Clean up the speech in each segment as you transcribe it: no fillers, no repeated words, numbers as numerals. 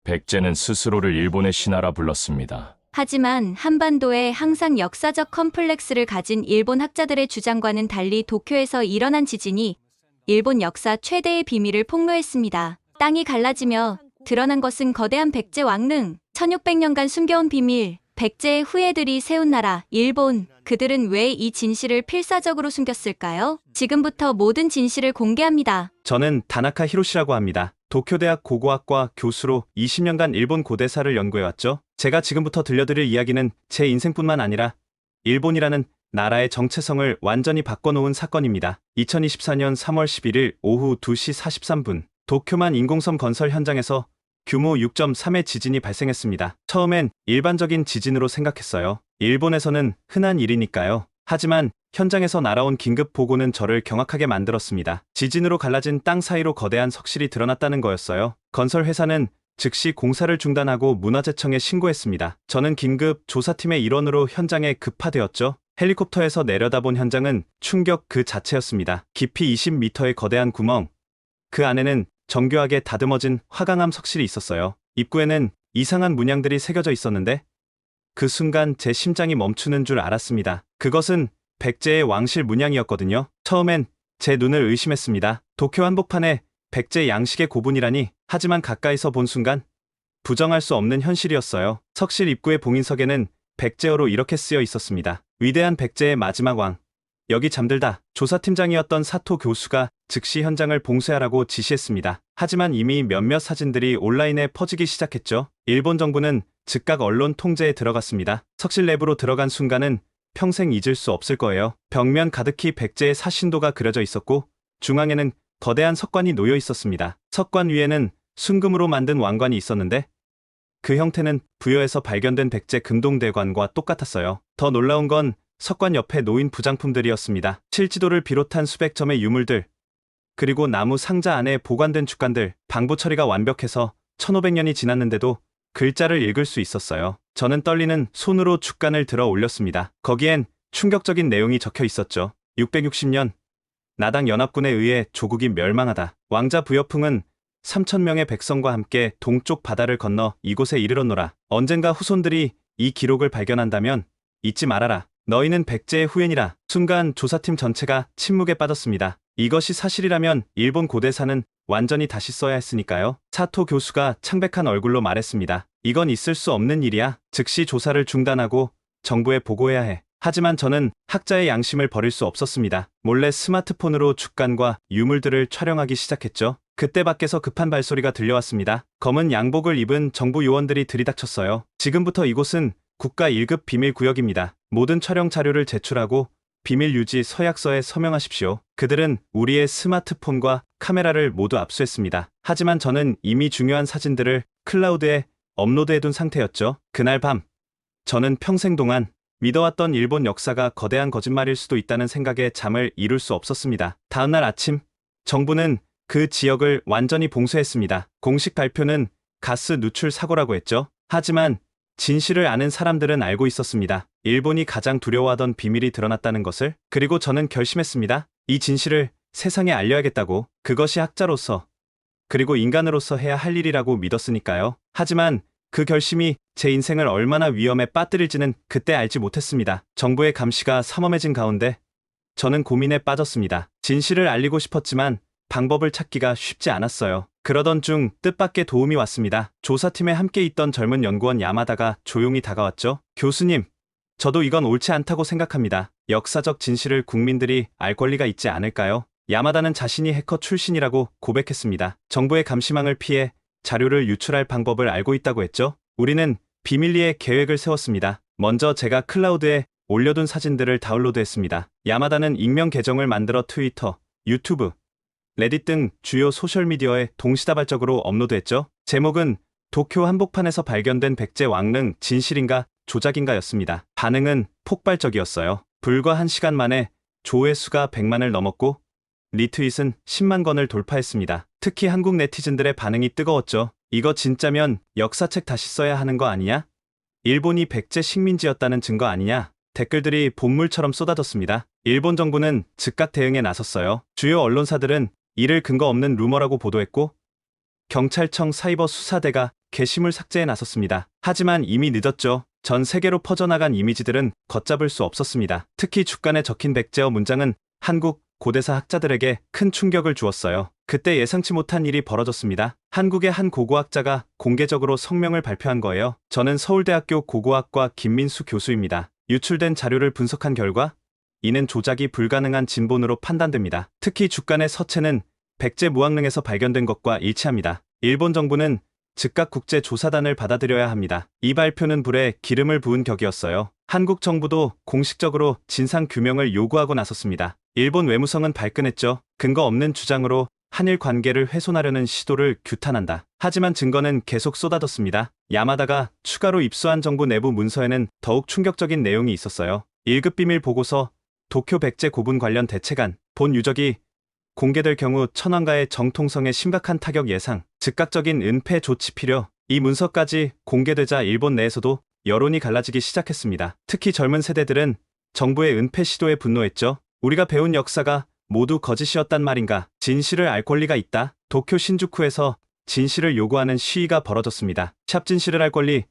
백제는 스스로를 일본의 신하라 불렀습니다. 하지만 한반도에 항상 역사적 컴플렉스를 가진 일본 학자들의 주장과는 달리 도쿄에서 일어난 지진이 일본 역사 최대의 비밀을 폭로했습니다. 땅이 갈라지며 드러난 것은 거대한 백제 왕릉, 1600년간 숨겨온 비밀, 백제의 후예들이 세운 나라, 일본. 그들은 왜 이 진실을 필사적으로 숨겼을까요? 지금부터 모든 진실을 공개합니다. 저는 다나카 히로시라고 합니다. 도쿄대학 고고학과 교수로 20년간 일본 고대사를 연구해왔죠. 제가 지금부터 들려드릴 이야기는 제 인생뿐만 아니라 일본이라는 나라의 정체성을 완전히 바꿔놓은 사건입니다. 2024년 3월 11일 오후 2시 43분 도쿄만 인공섬 건설 현장에서 규모 6.3의 지진이 발생했습니다. 처음엔 일반적인 지진으로 생각했어요. 일본에서는 흔한 일이니까요. 하지만 현장에서 날아온 긴급 보고는 저를 경악하게 만들었습니다. 지진으로 갈라진 땅 사이로 거대한 석실이 드러났다는 거였어요. 건설 회사는 즉시 공사를 중단하고 문화재청에 신고했습니다. 저는 긴급 조사팀의 일원으로 현장에 급파되었죠. 헬리콥터에서 내려다본 현장은 충격 그 자체였습니다. 깊이 20m의 거대한 구멍, 그 안에는 정교하게 다듬어진 화강암 석실이 있었어요. 입구에는 이상한 문양들이 새겨져 있었는데 그 순간 제 심장이 멈추는 줄 알았습니다. 그것은 백제의 왕실 문양이었거든요. 처음엔 제 눈을 의심했습니다. 도쿄 한복판에 백제 양식의 고분이라니. 하지만 가까이서 본 순간 부정할 수 없는 현실이었어요. 석실 입구의 봉인석에는 백제어로 이렇게 쓰여 있었습니다. 위대한 백제의 마지막 왕, 여기 잠들다. 조사팀장이었던 사토 교수가 즉시 현장을 봉쇄하라고 지시했습니다. 하지만 이미 몇몇 사진들이 온라인에 퍼지기 시작했죠. 일본 정부는 즉각 언론 통제에 들어갔습니다. 석실 내부로 들어간 순간은 평생 잊을 수 없을 거예요. 벽면 가득히 백제의 사신도가 그려져 있었고 중앙에는 거대한 석관이 놓여 있었습니다. 석관 위에는 순금으로 만든 왕관이 있었는데 그 형태는 부여에서 발견된 백제 금동대관과 똑같았어요. 더 놀라운 건 석관 옆에 놓인 부장품들이었습니다. 칠지도를 비롯한 수백 점의 유물들, 그리고 나무 상자 안에 보관된 죽간들. 방부 처리가 완벽해서 1500년이 지났는데도 글자를 읽을 수 있었어요. 저는 떨리는 손으로 죽간을 들어 올렸습니다. 거기엔 충격적인 내용이 적혀 있었죠. 660년, 나당 연합군에 의해 조국이 멸망하다. 왕자 부여풍은 3000명의 백성과 함께 동쪽 바다를 건너 이곳에 이르렀노라. 언젠가 후손들이 이 기록을 발견한다면 잊지 말아라. 너희는 백제의 후예니라. 순간 조사팀 전체가 침묵에 빠졌습니다. 이것이 사실이라면 일본 고대사는 완전히 다시 써야 했으니까요. 사토 교수가 창백한 얼굴로 말했습니다. 이건 있을 수 없는 일이야. 즉시 조사를 중단하고 정부에 보고해야 해. 하지만 저는 학자의 양심을 버릴 수 없었습니다. 몰래 스마트폰으로 죽간과 유물들을 촬영하기 시작했죠. 그때 밖에서 급한 발소리가 들려왔습니다. 검은 양복을 입은 정부 요원들이 들이닥쳤어요. 지금부터 이곳은 국가 1급 비밀 구역입니다. 모든 촬영 자료를 제출하고 비밀 유지 서약서에 서명하십시오. 그들은 우리의 스마트폰과 카메라를 모두 압수했습니다. 하지만 저는 이미 중요한 사진들을 클라우드에 업로드해둔 상태였죠. 그날 밤, 저는 평생 동안 믿어왔던 일본 역사가 거대한 거짓말일 수도 있다는 생각에 잠을 이룰 수 없었습니다. 다음날 아침, 정부는 그 지역을 완전히 봉쇄했습니다. 공식 발표는 가스 누출 사고라고 했죠. 하지만 진실을 아는 사람들은 알고 있었습니다. 일본이 가장 두려워하던 비밀이 드러났다는 것을. 그리고 저는 결심했습니다. 이 진실을 세상에 알려야겠다고. 그것이 학자로서 그리고 인간으로서 해야 할 일이라고 믿었으니까요. 하지만 그 결심이 제 인생을 얼마나 위험에 빠뜨릴지는 그때 알지 못했습니다. 정부의 감시가 삼엄해진 가운데 저는 고민에 빠졌습니다. 진실을 알리고 싶었지만 방법을 찾기가 쉽지 않았어요. 그러던 중 뜻밖의 도움이 왔습니다. 조사팀에 함께 있던 젊은 연구원 야마다가 조용히 다가왔죠. 교수님, 저도 이건 옳지 않다고 생각합니다. 역사적 진실을 국민들이 알 권리가 있지 않을까요? 야마다는 자신이 해커 출신이라고 고백했습니다. 정부의 감시망을 피해 자료를 유출할 방법을 알고 있다고 했죠. 우리는 비밀리에 계획을 세웠습니다. 먼저 제가 클라우드에 올려둔 사진들을 다운로드했습니다. 야마다는 익명 계정을 만들어 트위터, 유튜브, 레딧 등 주요 소셜미디어에 동시다발적으로 업로드했죠. 제목은 도쿄 한복판에서 발견된 백제 왕릉 진실인가 조작인가였습니다. 반응은 폭발적이었어요. 불과 1시간 만에 조회수가 100만을 넘었고 리트윗은 10만 건을 돌파했습니다. 특히 한국 네티즌들의 반응이 뜨거웠죠. 이거 진짜면 역사책 다시 써야 하는 거 아니냐? 일본이 백제 식민지였다는 증거 아니냐? 댓글들이 본물처럼 쏟아졌습니다. 일본 정부는 즉각 대응에 나섰어요. 주요 언론사들은 이를 근거 없는 루머라고 보도했고 경찰청 사이버 수사대가 게시물 삭제에 나섰습니다. 하지만 이미 늦었죠. 전 세계로 퍼져나간 이미지들은 걷잡을 수 없었습니다. 특히 주간에 적힌 백제어 문장은 한국 고대사 학자들에게 큰 충격을 주었어요. 그때 예상치 못한 일이 벌어졌습니다. 한국의 한 고고학자가 공개적으로 성명을 발표한 거예요. 저는 서울대학교 고고학과 김민수 교수입니다. 유출된 자료를 분석한 결과 이는 조작이 불가능한 진본으로 판단됩니다. 특히 주간의 서체는 백제 무왕릉에서 발견된 것과 일치합니다. 일본 정부는 즉각 국제조사단을 받아들여야 합니다. 이 발표는 불에 기름을 부은 격이었어요. 한국 정부도 공식적으로 진상규명을 요구하고 나섰습니다. 일본 외무성은 발끈했죠. 근거 없는 주장으로 한일 관계를 훼손하려는 시도를 규탄한다. 하지만 증거는 계속 쏟아졌습니다. 야마다가 추가로 입수한 정부 내부 문서에는 더욱 충격적인 내용이 있었어요. 1급 비밀 보고서, 도쿄 백제 고분 관련 대책안, 본 유적이 공개될 경우 천황가의 정통성에 심각한 타격 예상, 즉각적인 은폐 조치 필요. 이 문서까지 공개되자 일본 내에서도 여론이 갈라지기 시작했습니다. 특히 젊은 세대들은 정부의 은폐 시도에 분노했죠. 우리가 배운 역사가 모두 거짓이었단 말인가? 진실을 알 권리가 있다. 도쿄 신주쿠에서 진실을 요구하는 시위가 벌어졌습니다. 샵 진실을 알 권리,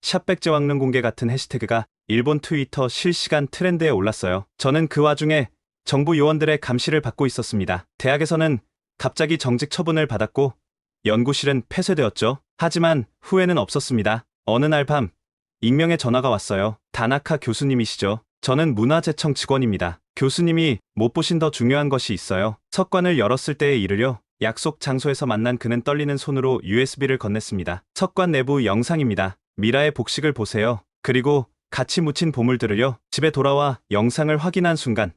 샵 백제왕릉 공개 같은 해시태그가 일본 트위터 실시간 트렌드에 올랐어요. 저는 그 와중에 정부 요원들의 감시를 받고 있었습니다. 대학에서는 갑자기 정직 처분을 받았고 연구실은 폐쇄되었죠. 하지만 후회는 없었습니다. 어느 날 밤 익명의 전화가 왔어요. 다나카 교수님이시죠. 저는 문화재청 직원입니다. 교수님이 못 보신 더 중요한 것이 있어요. 석관을 열었을 때에 이르려 약속 장소에서 만난 그는 떨리는 손으로 USB를 건넸습니다. 석관 내부 영상입니다. 미라의 복식을 보세요. 그리고 같이 묻힌 보물들을요. 집에 돌아와 영상을 확인한 순간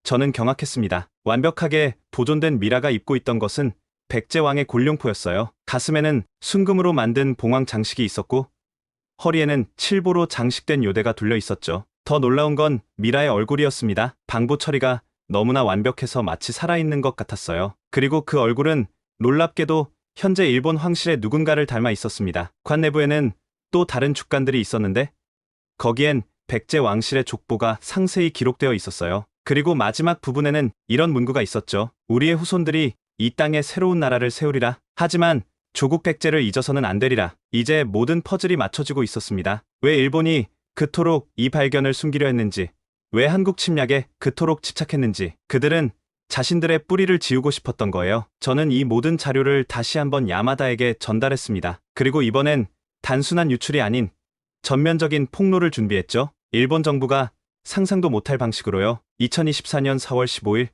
저는 경악했습니다. 완벽하게 보존된 미라가 입고 있던 것은 백제왕의 골룡포였어요. 가슴에는 순금으로 만든 봉황 장식이 있었고 허리에는 칠보로 장식된 요대가 둘려 있었죠. 더 놀라운 건 미라의 얼굴이었습니다. 방부 처리가 너무나 완벽해서 마치 살아있는 것 같았어요. 그리고 그 얼굴은 놀랍게도 현재 일본 황실의 누군가를 닮아 있었습니다. 관 내부에는 또 다른 죽간들이 있었는데 거기엔 백제 왕실의 족보가 상세히 기록되어 있었어요. 그리고 마지막 부분에는 이런 문구가 있었죠. 우리의 후손들이 이 땅에 새로운 나라를 세우리라. 하지만 조국 백제를 잊어서는 안 되리라. 이제 모든 퍼즐이 맞춰지고 있었습니다. 왜 일본이 그토록 이 발견을 숨기려 했는지, 왜 한국 침략에 그토록 집착했는지, 그들은 자신들의 뿌리를 지우고 싶었던 거예요. 저는 이 모든 자료를 다시 한번 야마다에게 전달했습니다. 그리고 이번엔 단순한 유출이 아닌 전면적인 폭로를 준비했죠. 일본 정부가 상상도 못할 방식으로요. 2024년 4월 15일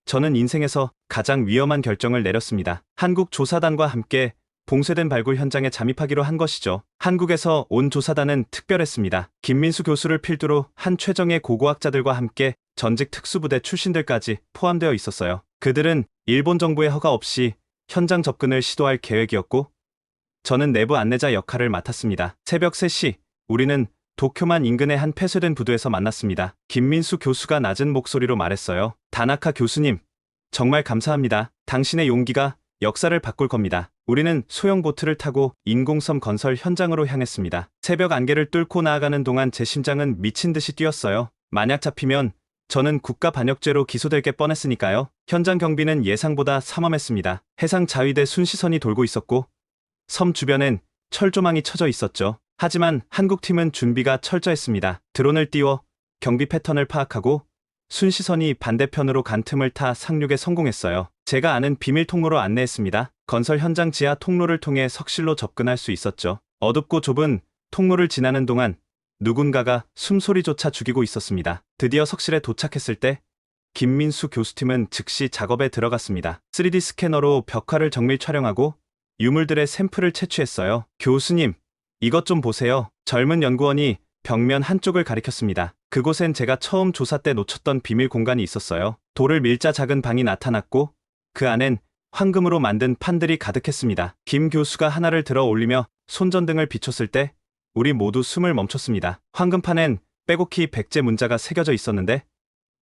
저는 인생에서 가장 위험한 결정을 내렸습니다. 한국 조사단과 함께 봉쇄된 발굴 현장에 잠입하기로 한 것이죠. 한국에서 온 조사단은 특별했습니다. 김민수 교수를 필두로 한 최정예 고고학자들과 함께 전직 특수부대 출신들까지 포함되어 있었어요. 그들은 일본 정부의 허가 없이 현장 접근을 시도할 계획이었고 저는 내부 안내자 역할을 맡았습니다. 새벽 3시 우리는 도쿄만 인근의 한 폐쇄된 부두에서 만났습니다. 김민수 교수가 낮은 목소리로 말했어요. 다나카 교수님, 정말 감사합니다. 당신의 용기가 역사를 바꿀 겁니다. 우리는 소형 보트를 타고 인공섬 건설 현장으로 향했습니다. 새벽 안개를 뚫고 나아가는 동안 제 심장은 미친 듯이 뛰었어요. 만약 잡히면 저는 국가반역죄로 기소될 게 뻔했으니까요. 현장 경비는 예상보다 삼엄했습니다. 해상 자위대 순시선이 돌고 있었고 섬 주변엔 철조망이 쳐져 있었죠. 하지만 한국팀은 준비가 철저했습니다. 드론을 띄워 경비 패턴을 파악하고 순시선이 반대편으로 간 틈을 타 상륙에 성공했어요. 제가 아는 비밀 통로로 안내했습니다. 건설 현장 지하 통로를 통해 석실로 접근할 수 있었죠. 어둡고 좁은 통로를 지나는 동안 누군가가 숨소리조차 죽이고 있었습니다. 드디어 석실에 도착했을 때 김민수 교수팀은 즉시 작업에 들어갔습니다. 3D 스캐너로 벽화를 정밀 촬영하고 유물들의 샘플을 채취했어요. 교수님, 이것 좀 보세요. 젊은 연구원이 벽면 한쪽을 가리켰습니다. 그곳엔 제가 처음 조사 때 놓쳤던 비밀 공간이 있었어요. 돌을 밀자 작은 방이 나타났고 그 안엔 황금으로 만든 판들이 가득했습니다. 김 교수가 하나를 들어 올리며 손전등을 비췄을 때 우리 모두 숨을 멈췄습니다. 황금판엔 빼곡히 백제 문자가 새겨져 있었는데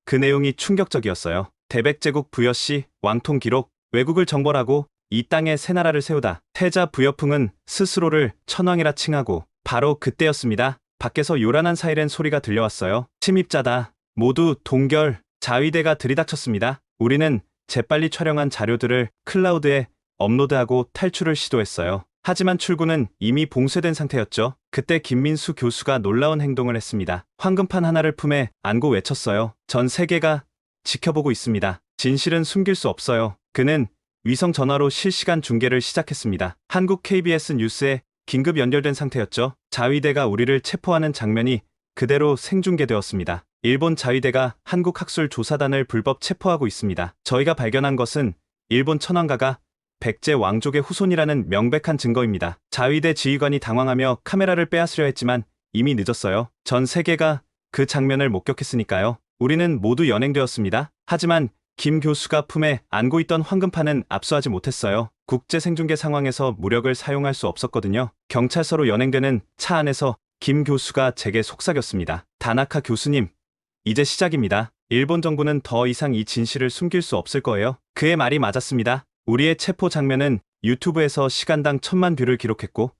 그 내용이 충격적이었어요. 대백제국 부여시 왕통 기록, 외국을 정벌하고 이 땅에 새 나라를 세우다. 태자 부여풍은 스스로를 천왕이라 칭하고 바로 그때였습니다. 밖에서 요란한 사이렌 소리가 들려왔어요. 침입자다. 모두 동결. 자위대가 들이닥쳤습니다. 우리는 재빨리 촬영한 자료들을 클라우드에 업로드하고 탈출을 시도했어요. 하지만 출구는 이미 봉쇄된 상태였죠. 그때 김민수 교수가 놀라운 행동을 했습니다. 황금판 하나를 품에 안고 외쳤어요. 전 세계가 지켜보고 있습니다. 진실은 숨길 수 없어요. 그는 위성 전화로 실시간 중계를 시작했습니다. 한국 KBS 뉴스에 긴급 연결된 상태였죠. 자위대가 우리를 체포하는 장면이 그대로 생중계되었습니다. 일본 자위대가 한국학술조사단을 불법 체포하고 있습니다. 저희가 발견한 것은 일본 천황가가 백제 왕족의 후손이라는 명백한 증거입니다. 자위대 지휘관이 당황하며 카메라를 빼앗으려 했지만 이미 늦었어요. 전 세계가 그 장면을 목격했으니까요. 우리는 모두 연행되었습니다. 하지만 김 교수가 품에 안고 있던 황금판은 압수하지 못했어요. 국제 생중계 상황에서 무력을 사용할 수 없었거든요. 경찰서로 연행되는 차 안에서 김 교수가 제게 속삭였습니다. 다나카 교수님, 이제 시작입니다. 일본 정부는 더 이상 이 진실을 숨길 수 없을 거예요. 그의 말이 맞았습니다. 우리의 체포 장면은 유튜브에서 시간당 1000만 뷰를 기록했고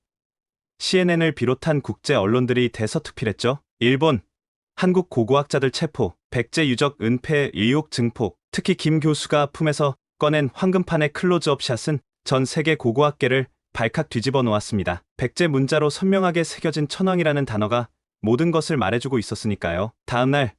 CNN을 비롯한 국제 언론들이 대서특필했죠. 일본, 한국 고고학자들 체포, 백제 유적 은폐 의혹 증폭, 특히 김 교수가 품에서 꺼낸 황금판의 클로즈업 샷은 전 세계 고고학계를 발칵 뒤집어 놓았습니다. 백제 문자로 선명하게 새겨진 천황이라는 단어가 모든 것을 말해주고 있었으니까요. 다음날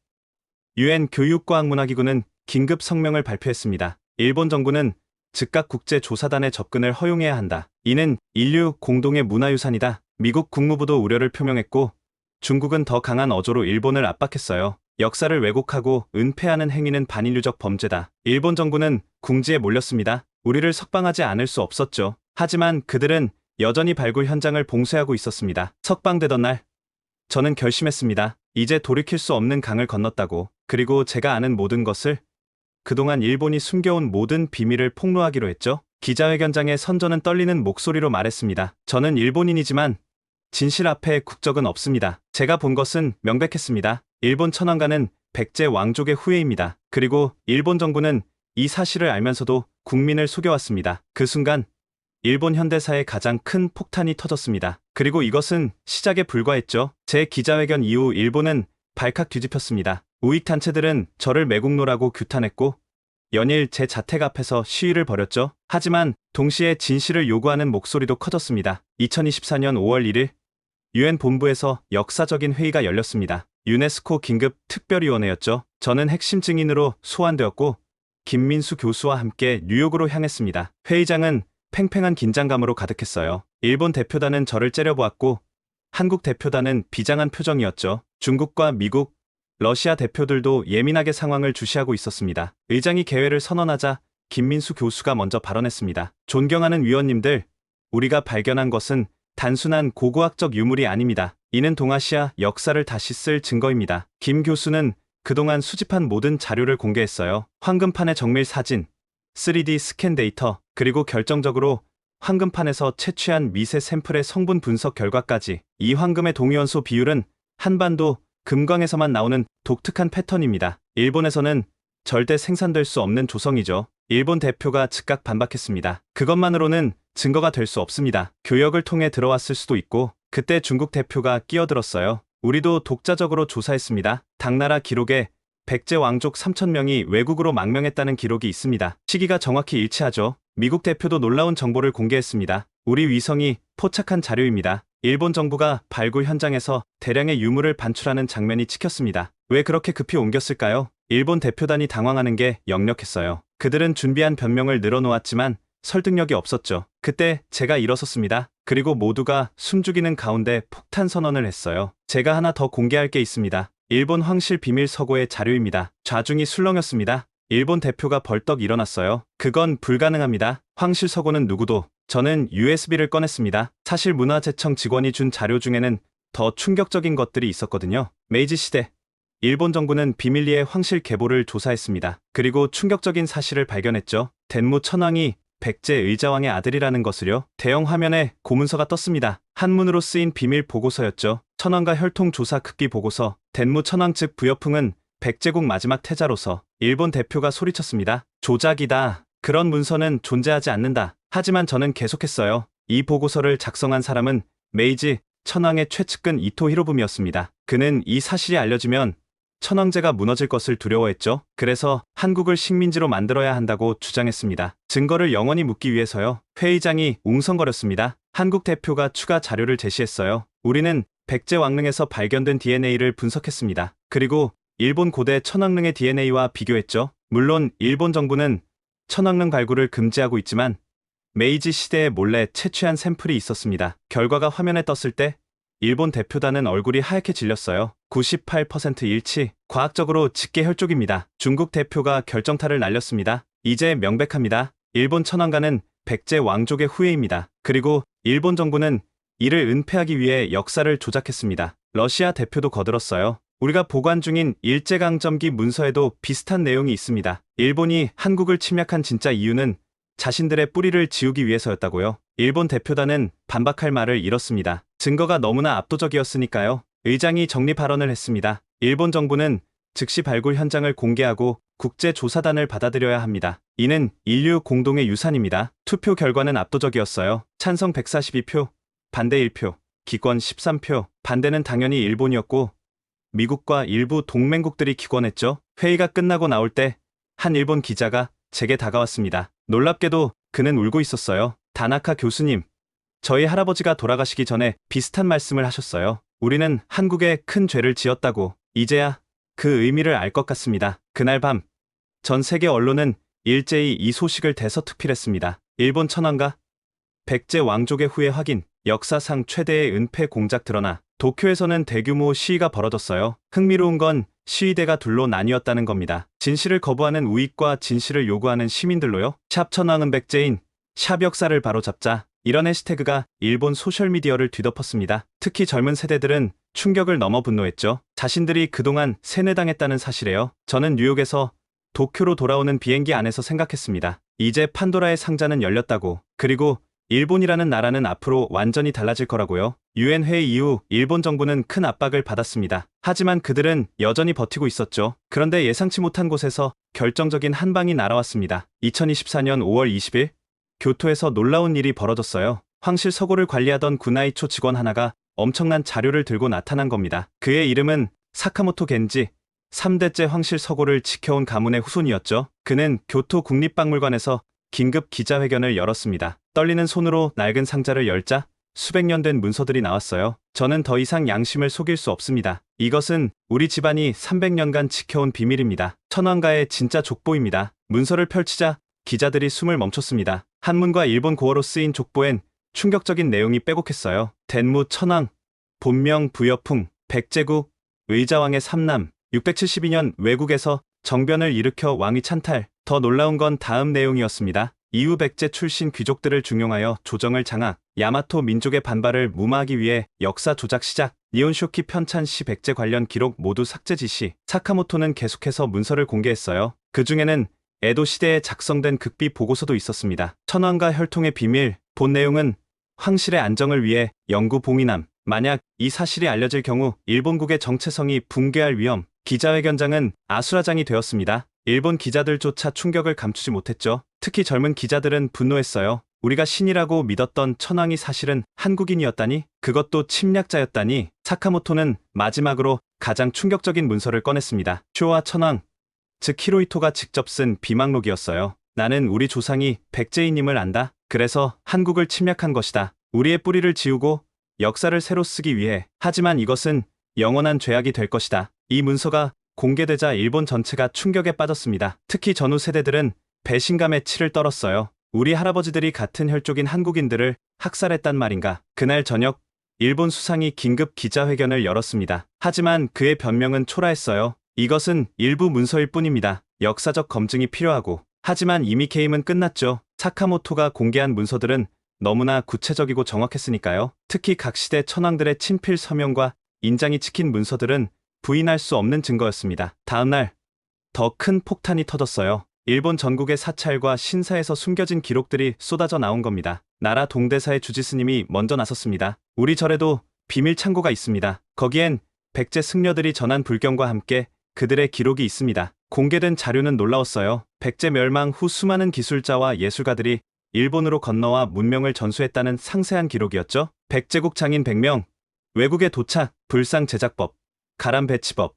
UN 교육과학문화기구는 긴급 성명을 발표했습니다. 일본 정부는 즉각 국제조사단의 접근을 허용해야 한다. 이는 인류 공동의 문화유산이다. 미국 국무부도 우려를 표명했고 중국은 더 강한 어조로 일본을 압박했어요. 역사를 왜곡하고 은폐하는 행위는 반인류적 범죄다. 일본 정부는 궁지에 몰렸습니다. 우리를 석방하지 않을 수 없었죠. 하지만 그들은 여전히 발굴 현장을 봉쇄하고 있었습니다. 석방되던 날 저는 결심했습니다. 이제 돌이킬 수 없는 강을 건넜다고. 그리고 제가 아는 모든 것을, 그동안 일본이 숨겨온 모든 비밀을 폭로하기로 했죠. 기자회견장에 선 저는 떨리는 목소리로 말했습니다. 저는 일본인이지만 진실 앞에 국적은 없습니다. 제가 본 것은 명백했습니다. 일본 천황가는 백제 왕족의 후예입니다. 그리고 일본 정부는 이 사실을 알면서도 국민을 속여왔습니다. 그 순간 일본 현대사의 가장 큰 폭탄이 터졌습니다. 그리고 이것은 시작에 불과했죠. 제 기자회견 이후 일본은 발칵 뒤집혔습니다. 우익단체들은 저를 매국노라고 규탄했고 연일 제 자택 앞에서 시위를 벌였죠. 하지만 동시에 진실을 요구하는 목소리도 커졌습니다. 2024년 5월 1일 UN 본부에서 역사적인 회의가 열렸습니다. 유네스코 긴급 특별위원회였죠. 저는 핵심 증인으로 소환되었고 김민수 교수와 함께 뉴욕으로 향했습니다. 회의장은 팽팽한 긴장감으로 가득했어요. 일본 대표단은 저를 째려보았고 한국 대표단은 비장한 표정이었죠. 중국과 미국, 러시아 대표들도 예민하게 상황을 주시하고 있었습니다. 의장이 개회를 선언하자 김민수 교수가 먼저 발언했습니다. 존경하는 위원님들, 우리가 발견한 것은 단순한 고고학적 유물이 아닙니다. 이는 동아시아 역사를 다시 쓸 증거입니다. 김 교수는 그동안 수집한 모든 자료를 공개했어요. 황금판의 정밀 사진, 3D 스캔 데이터, 그리고 결정적으로 황금판에서 채취한 미세 샘플의 성분 분석 결과까지. 이 황금의 동위원소 비율은 한반도 금광에서만 나오는 독특한 패턴입니다. 일본에서는 절대 생산될 수 없는 조성이죠. 일본 대표가 즉각 반박했습니다. 그것만으로는 증거가 될 수 없습니다. 교역을 통해 들어왔을 수도 있고. 그때 중국 대표가 끼어들었어요. 우리도 독자적으로 조사했습니다. 당나라 기록에 백제 왕족 3,000명이 외국으로 망명했다는 기록이 있습니다. 시기가 정확히 일치하죠. 미국 대표도 놀라운 정보를 공개했습니다. 우리 위성이 포착한 자료입니다. 일본 정부가 발굴 현장에서 대량의 유물을 반출하는 장면이 찍혔습니다. 왜 그렇게 급히 옮겼을까요? 일본 대표단이 당황하는 게 역력했어요. 그들은 준비한 변명을 늘어놓았지만 설득력이 없었죠. 그때 제가 일어섰습니다. 그리고 모두가 숨죽이는 가운데 폭탄 선언을 했어요. 제가 하나 더 공개할 게 있습니다. 일본 황실 비밀 서고의 자료입니다. 좌중이 술렁였습니다. 일본 대표가 벌떡 일어났어요. 그건 불가능합니다. 황실 서고는 누구도. 저는 USB를 꺼냈습니다. 사실 문화재청 직원이 준 자료 중에는 더 충격적인 것들이 있었거든요. 메이지 시대 일본 정부는 비밀리에 황실 계보를 조사했습니다. 그리고 충격적인 사실을 발견했죠. 덴무 천황이 백제 의자왕의 아들이라는 것을요. 대형 화면에 고문서가 떴습니다. 한문으로 쓰인 비밀 보고서였죠. 천황과 혈통 조사 급기 보고서. 덴무 천황 측 부여풍은 백제국 마지막 태자로서. 일본 대표가 소리쳤습니다. 조작이다. 그런 문서는 존재하지 않는다. 하지만 저는 계속했어요. 이 보고서를 작성한 사람은 메이지 천황의 최측근 이토 히로부미였습니다. 그는 이 사실이 알려지면 천황제가 무너질 것을 두려워했죠. 그래서 한국을 식민지로 만들어야 한다고 주장했습니다. 증거를 영원히 묻기 위해서요. 회의장이 웅성거렸습니다. 한국 대표가 추가 자료를 제시했어요. 우리는 백제 왕릉에서 발견된 DNA를 분석했습니다. 그리고 일본 고대 천왕릉의 DNA와 비교했죠. 물론 일본 정부는 천왕릉 발굴을 금지하고 있지만 메이지 시대에 몰래 채취한 샘플이 있었습니다. 결과가 화면에 떴을 때 일본 대표단은 얼굴이 하얗게 질렸어요. 98% 일치, 과학적으로 직계혈족입니다. 중국 대표가 결정타를 날렸습니다. 이제 명백합니다. 일본 천왕가는 백제 왕족의 후예입니다. 그리고 일본 정부는 이를 은폐하기 위해 역사를 조작했습니다. 러시아 대표도 거들었어요. 우리가 보관 중인 일제강점기 문서에도 비슷한 내용이 있습니다. 일본이 한국을 침략한 진짜 이유는 자신들의 뿌리를 지우기 위해서였다고요. 일본 대표단은 반박할 말을 잃었습니다. 증거가 너무나 압도적이었으니까요. 의장이 정리 발언을 했습니다. 일본 정부는 즉시 발굴 현장을 공개하고 국제조사단을 받아들여야 합니다. 이는 인류 공동의 유산입니다. 투표 결과는 압도적이었어요. 찬성 142표, 반대 1표, 기권 13표, 반대는 당연히 일본이었고 미국과 일부 동맹국들이 기권했죠. 회의가 끝나고 나올 때 한 일본 기자가 제게 다가왔습니다. 놀랍게도 그는 울고 있었어요. 다나카 교수님, 저희 할아버지가 돌아가시기 전에 비슷한 말씀을 하셨어요. 우리는 한국에 큰 죄를 지었다고. 이제야 그 의미를 알 것 같습니다. 그날 밤 전 세계 언론은 일제히 이 소식을 대서특필했습니다. 일본 천황가 백제 왕족의 후예 확인, 역사상 최대의 은폐 공작 드러나. 도쿄에서는 대규모 시위가 벌어졌어요. 흥미로운 건 시위대가 둘로 나뉘었다는 겁니다. 진실을 거부하는 우익과 진실을 요구하는 시민들로요. 샵 천황은 백제인, 샵 역사를 바로잡자. 이런 해시태그가 일본 소셜미디어를 뒤덮었습니다. 특히 젊은 세대들은 충격을 넘어 분노했죠. 자신들이 그동안 세뇌당했다는 사실에요. 저는 뉴욕에서 도쿄로 돌아오는 비행기 안에서 생각했습니다. 이제 판도라의 상자는 열렸다고. 그리고 일본이라는 나라는 앞으로 완전히 달라질 거라고요. 유엔 회의 이후 일본 정부는 큰 압박을 받았습니다. 하지만 그들은 여전히 버티고 있었죠. 그런데 예상치 못한 곳에서 결정적인 한 방이 날아왔습니다. 2024년 5월 20일 교토에서 놀라운 일이 벌어졌어요. 황실 서고를 관리하던 구나이초 직원 하나가 엄청난 자료를 들고 나타난 겁니다. 그의 이름은 사카모토 겐지, 3대째 황실 서고를 지켜온 가문의 후손이었죠. 그는 교토 국립박물관에서 긴급 기자회견을 열었습니다. 떨리는 손으로 낡은 상자를 열자 수백 년 된 문서들이 나왔어요. 저는 더 이상 양심을 속일 수 없습니다. 이것은 우리 집안이 300년간 지켜온 비밀입니다. 천황가의 진짜 족보입니다. 문서를 펼치자 기자들이 숨을 멈췄습니다. 한문과 일본 고어로 쓰인 족보엔 충격적인 내용이 빼곡했어요. 덴무 천황, 본명 부여풍, 백제국, 의자왕의 삼남, 672년 외국에서 정변을 일으켜 왕위 찬탈. 더 놀라운 건 다음 내용이었습니다. 이후 백제 출신 귀족들을 중용하여 조정을 장악, 야마토 민족의 반발을 무마하기 위해 역사 조작 시작, 니온쇼키 편찬 시 백제 관련 기록 모두 삭제 지시. 사카모토는 계속해서 문서를 공개했어요. 그 중에는 에도 시대에 작성된 극비 보고서도 있었습니다. 천황가 혈통의 비밀. 본 내용은 황실의 안정을 위해 영구 봉인함. 만약 이 사실이 알려질 경우 일본국의 정체성이 붕괴할 위험. 기자회견장은 아수라장이 되었습니다. 일본 기자들조차 충격을 감추지 못했죠. 특히 젊은 기자들은 분노했어요. 우리가 신이라고 믿었던 천황이 사실은 한국인이었다니? 그것도 침략자였다니? 사카모토는 마지막으로 가장 충격적인 문서를 꺼냈습니다. 쇼와 천황, 즉 히로히토가 직접 쓴 비망록이었어요. 나는 우리 조상이 백제인임을 안다. 그래서 한국을 침략한 것이다. 우리의 뿌리를 지우고 역사를 새로 쓰기 위해. 하지만 이것은 영원한 죄악이 될 것이다. 이 문서가 공개되자 일본 전체가 충격에 빠졌습니다. 특히 전후 세대들은 배신감에 치를 떨었어요. 우리 할아버지들이 같은 혈족인 한국인들을 학살했단 말인가. 그날 저녁 일본 수상이 긴급 기자회견을 열었습니다. 하지만 그의 변명은 초라했어요. 이것은 일부 문서일 뿐입니다. 역사적 검증이 필요하고. 하지만 이미 게임은 끝났죠. 사카모토가 공개한 문서들은 너무나 구체적이고 정확했으니까요. 특히 각 시대 천황들의 친필 서명과 인장이 찍힌 문서들은 부인할 수 없는 증거였습니다. 다음날 더 큰 폭탄이 터졌어요. 일본 전국의 사찰과 신사에서 숨겨진 기록들이 쏟아져 나온 겁니다. 나라 동대사의 주지스님이 먼저 나섰습니다. 우리 절에도 비밀 창고가 있습니다. 거기엔 백제 승려들이 전한 불경과 함께 그들의 기록이 있습니다. 공개된 자료는 놀라웠어요. 백제 멸망 후 수많은 기술자와 예술가들이 일본으로 건너와 문명을 전수했다는 상세한 기록이었죠. 백제국 장인 100명, 외국의 도착, 불상 제작법, 가람 배치법,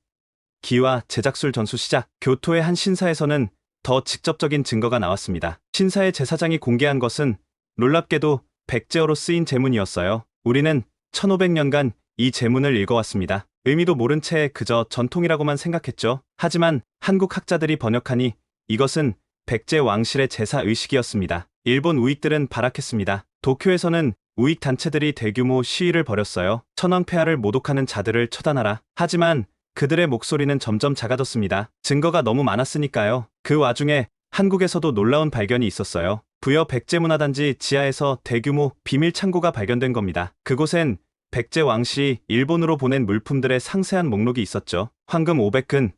기와 제작술 전수 시작. 교토의 한 신사에서는 더 직접적인 증거가 나왔습니다. 신사의 제사장이 공개한 것은 놀랍게도 백제어로 쓰인 제문이었어요. 우리는 1500년간 이 제문을 읽어왔습니다. 의미도 모른 채 그저 전통이라고만 생각했죠. 하지만 한국 학자들이 번역하니 이것은 백제 왕실의 제사 의식이었습니다. 일본 우익들은 발악했습니다. 도쿄에서는 우익 단체들이 대규모 시위를 벌였어요. 천황폐하를 모독하는 자들을 처단하라. 하지만 그들의 목소리는 점점 작아졌습니다. 증거가 너무 많았으니까요. 그 와중에 한국에서도 놀라운 발견이 있었어요. 부여 백제문화단지 지하에서 대규모 비밀 창고가 발견된 겁니다. 그곳엔 백제 왕실이 일본으로 보낸 물품들의 상세한 목록이 있었죠. 황금 500근,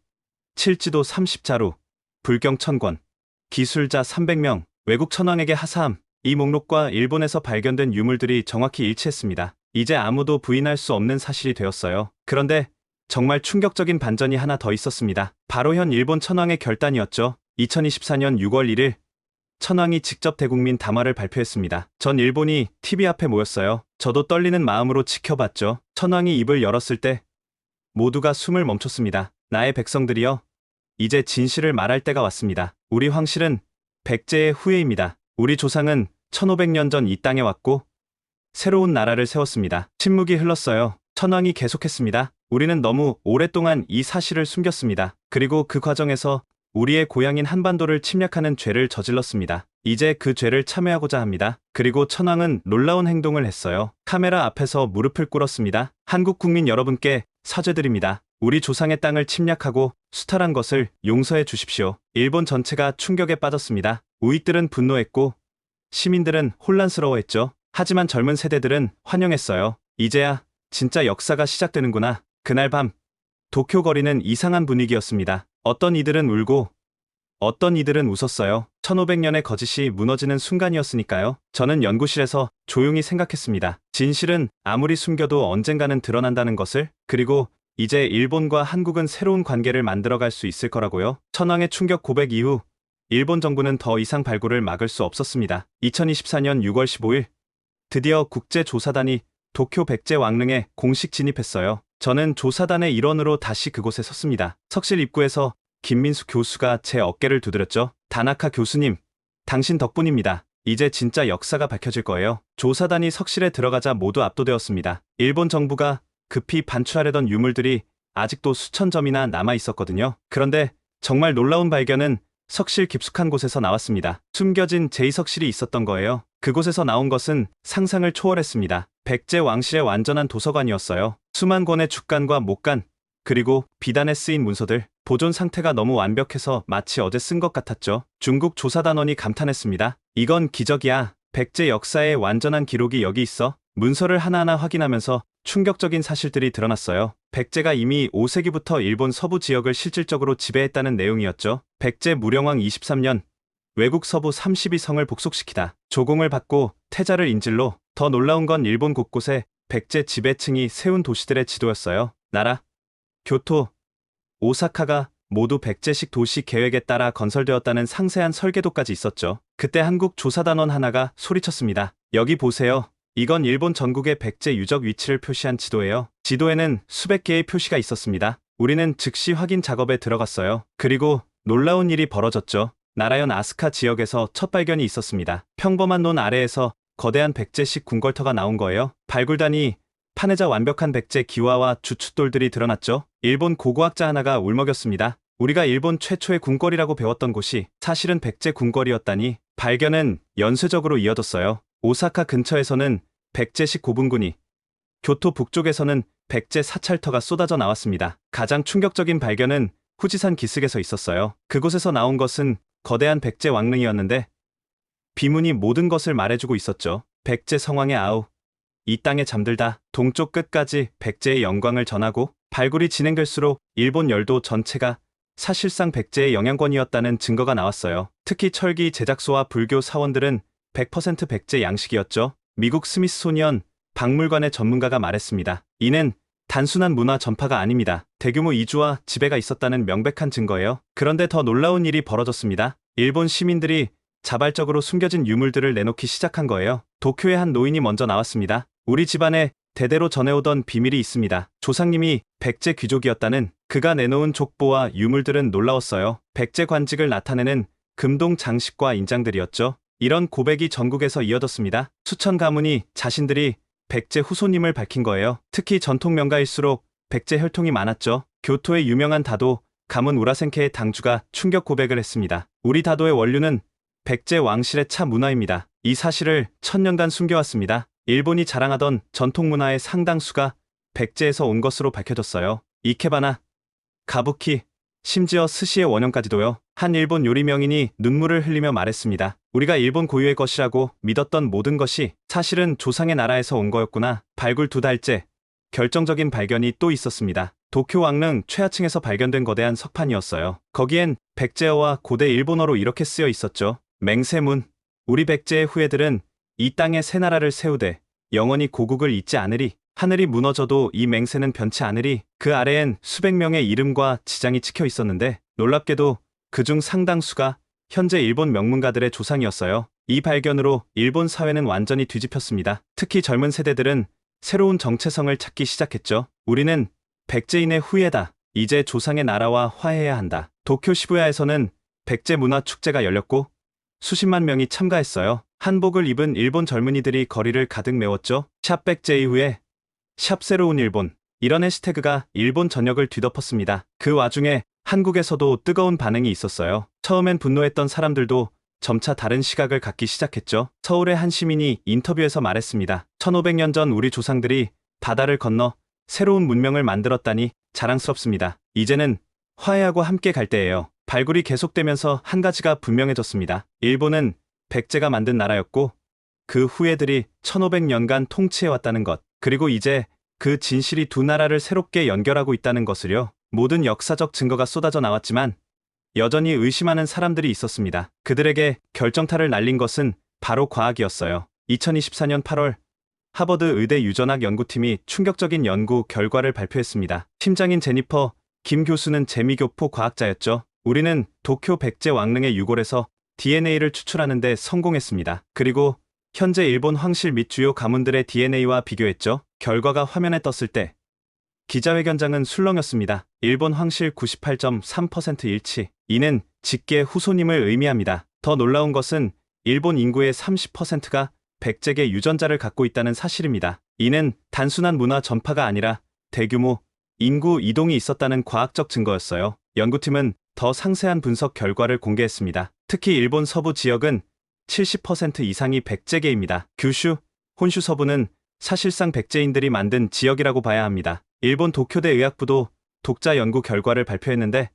칠지도 30자루, 불경 1000권, 기술자 300명, 외국 천황에게 하사함. 이 목록과 일본에서 발견된 유물들이 정확히 일치했습니다. 이제 아무도 부인할 수 없는 사실이 되었어요. 그런데 정말 충격적인 반전이 하나 더 있었습니다. 바로 현 일본 천황의 결단이었죠. 2024년 6월 1일 천황이 직접 대국민 담화를 발표했습니다. 전 일본이 TV 앞에 모였어요. 저도 떨리는 마음으로 지켜봤죠. 천황이 입을 열었을 때 모두가 숨을 멈췄습니다. 나의 백성들이여, 이제 진실을 말할 때가 왔습니다. 우리 황실은 백제의 후예입니다. 우리 조상은 1500년 전 이 땅에 왔고 새로운 나라를 세웠습니다. 침묵이 흘렀어요. 천황이 계속했습니다. 우리는 너무 오랫동안 이 사실을 숨겼습니다. 그리고 그 과정에서 우리의 고향인 한반도를 침략하는 죄를 저질렀습니다. 이제 그 죄를 참회하고자 합니다. 그리고 천황은 놀라운 행동을 했어요. 카메라 앞에서 무릎을 꿇었습니다. 한국 국민 여러분께 사죄드립니다. 우리 조상의 땅을 침략하고 수탈한 것을 용서해 주십시오. 일본 전체가 충격에 빠졌습니다. 우익들은 분노했고 시민들은 혼란스러워했죠. 하지만 젊은 세대들은 환영했어요. 이제야 진짜 역사가 시작되는구나. 그날 밤 도쿄 거리는 이상한 분위기였습니다. 어떤 이들은 울고 어떤 이들은 웃었어요. 1500년의 거짓이 무너지는 순간이었으니까요. 저는 연구실에서 조용히 생각했습니다. 진실은 아무리 숨겨도 언젠가는 드러난다는 것을. 그리고 이제 일본과 한국은 새로운 관계를 만들어갈 수 있을 거라고요. 천황의 충격 고백 이후 일본 정부는 더 이상 발굴을 막을 수 없었습니다. 2024년 6월 15일 드디어 국제조사단이 도쿄 백제 왕릉에 공식 진입했어요. 저는 조사단의 일원으로 다시 그곳에 섰습니다. 석실 입구에서 김민수 교수가 제 어깨를 두드렸죠. 다나카 교수님, 당신 덕분입니다. 이제 진짜 역사가 밝혀질 거예요. 조사단이 석실에 들어가자 모두 압도되었습니다. 일본 정부가 급히 반출하려던 유물들이 아직도 수천 점이나 남아 있었거든요. 그런데 정말 놀라운 발견은 석실 깊숙한 곳에서 나왔습니다. 숨겨진 제2석실이 있었던 거예요. 그곳에서 나온 것은 상상을 초월했습니다. 백제 왕실의 완전한 도서관이었어요. 수만 권의 죽간과 목간, 그리고 비단에 쓰인 문서들, 보존 상태가 너무 완벽해서 마치 어제 쓴 것 같았죠. 중국 조사단원이 감탄했습니다. 이건 기적이야. 백제 역사의 완전한 기록이 여기 있어. 문서를 하나하나 확인하면서 충격적인 사실들이 드러났어요. 백제가 이미 5세기부터 일본 서부 지역을 실질적으로 지배했다는 내용이었죠. 백제 무령왕 23년 외국 서부 32성을 복속시키다. 조공을 받고 태자를 인질로. 더 놀라운 건 일본 곳곳에 백제 지배층이 세운 도시들의 지도였어요. 나라, 교토, 오사카가 모두 백제식 도시 계획에 따라 건설되었다는 상세한 설계도까지 있었죠. 그때 한국 조사단원 하나가 소리쳤습니다. 여기 보세요. 이건 일본 전국의 백제 유적 위치를 표시한 지도예요. 지도에는 수백 개의 표시가 있었습니다. 우리는 즉시 확인 작업에 들어갔어요. 그리고 놀라운 일이 벌어졌죠. 나라현 아스카 지역에서 첫 발견이 있었습니다. 평범한 논 아래에서 거대한 백제식 궁궐터가 나온 거예요. 발굴단이 파내자 완벽한 백제 기와와 주춧돌들이 드러났죠. 일본 고고학자 하나가 울먹였습니다. 우리가 일본 최초의 궁궐이라고 배웠던 곳이 사실은 백제 궁궐이었다니. 발견은 연쇄적으로 이어졌어요. 오사카 근처에서는 백제식 고분군이, 교토 북쪽에서는 백제 사찰터가 쏟아져 나왔습니다. 가장 충격적인 발견은 후지산 기슭에서 있었어요. 그곳에서 나온 것은 거대한 백제 왕릉이었는데 비문이 모든 것을 말해주고 있었죠. 백제 성왕의 아우, 이 땅에 잠들다. 동쪽 끝까지 백제의 영광을 전하고. 발굴이 진행될수록 일본 열도 전체가 사실상 백제의 영향권이었다는 증거가 나왔어요. 특히 철기 제작소와 불교 사원들은 100% 백제 양식이었죠. 미국 스미소니언 박물관의 전문가가 말했습니다. 이는 단순한 문화 전파가 아닙니다. 대규모 이주와 지배가 있었다는 명백한 증거예요. 그런데 더 놀라운 일이 벌어졌습니다. 일본 시민들이 자발적으로 숨겨진 유물들을 내놓기 시작한 거예요. 도쿄의 한 노인이 먼저 나왔습니다. 우리 집안에 대대로 전해오던 비밀이 있습니다. 조상님이 백제 귀족이었다는. 그가 내놓은 족보와 유물들은 놀라웠어요. 백제 관직을 나타내는 금동 장식과 인장들이었죠. 이런 고백이 전국에서 이어졌습니다. 수천 가문이 자신들이 백제 후손임을 밝힌 거예요. 특히 전통 명가일수록 백제 혈통이 많았죠. 교토의 유명한 다도 가문 우라센케의 당주가 충격 고백을 했습니다. 우리 다도의 원류는 백제 왕실의 차 문화입니다. 이 사실을 천년간 숨겨왔습니다. 일본이 자랑하던 전통 문화의 상당수가 백제에서 온 것으로 밝혀졌어요. 이케바나, 가부키, 심지어 스시의 원형까지도요. 한 일본 요리 명인이 눈물을 흘리며 말했습니다. 우리가 일본 고유의 것이라고 믿었던 모든 것이 사실은 조상의 나라에서 온 거였구나. 발굴 2달째 결정적인 발견이 또 있었습니다. 도쿄 왕릉 최하층에서 발견된 거대한 석판이었어요. 거기엔 백제어와 고대 일본어로 이렇게 쓰여 있었죠. 맹세문, 우리 백제의 후예들은 이 땅에 새 나라를 세우되 영원히 고국을 잊지 않으리. 하늘이 무너져도 이 맹세는 변치 않으리. 그 아래엔 수백 명의 이름과 지장이 찍혀 있었는데 놀랍게도 그중 상당수가 현재 일본 명문가들의 조상이었어요. 이 발견으로 일본 사회는 완전히 뒤집혔습니다. 특히 젊은 세대들은 새로운 정체성을 찾기 시작했죠. 우리는 백제인의 후예다. 이제 조상의 나라와 화해해야 한다. 도쿄 시부야에서는 백제 문화 축제가 열렸고 수십만 명이 참가했어요. 한복을 입은 일본 젊은이들이 거리를 가득 메웠죠. 샵 백제 이후에 샵 새로운 일본, 이런 해시태그가 일본 전역을 뒤덮었습니다. 그 와중에 한국에서도 뜨거운 반응이 있었어요. 처음엔 분노했던 사람들도 점차 다른 시각을 갖기 시작했죠. 서울의 한 시민이 인터뷰에서 말했습니다. 1500년 전 우리 조상들이 바다를 건너 새로운 문명을 만들었다니 자랑스럽습니다. 이제는 화해하고 함께 갈 때예요. 발굴이 계속되면서 한 가지가 분명해졌습니다. 일본은 백제가 만든 나라였고 그 후예들이 1500년간 통치해왔다는 것. 그리고 이제 그 진실이 두 나라를 새롭게 연결하고 있다는 것을요. 모든 역사적 증거가 쏟아져 나왔지만 여전히 의심하는 사람들이 있었습니다. 그들에게 결정타를 날린 것은 바로 과학이었어요. 2024년 8월 하버드 의대 유전학 연구팀이 충격적인 연구 결과를 발표했습니다. 팀장인 제니퍼 김 교수는 재미교포 과학자였죠. 우리는 도쿄 백제 왕릉의 유골에서 DNA를 추출하는 데 성공했습니다. 그리고 현재 일본 황실 및 주요 가문들의 DNA와 비교했죠. 결과가 화면에 떴을 때 기자회견장은 술렁였습니다. 일본 황실 98.3% 일치. 이는 직계 후손임을 의미합니다. 더 놀라운 것은 일본 인구의 30%가 백제계 유전자를 갖고 있다는 사실입니다. 이는 단순한 문화 전파가 아니라 대규모 인구 이동이 있었다는 과학적 증거였어요. 연구팀은 더 상세한 분석 결과를 공개했습니다. 특히 일본 서부 지역은 70% 이상이 백제계입니다. 규슈, 혼슈 서부는 사실상 백제인들이 만든 지역이라고 봐야 합니다. 일본 도쿄대 의학부도 독자 연구 결과를 발표했는데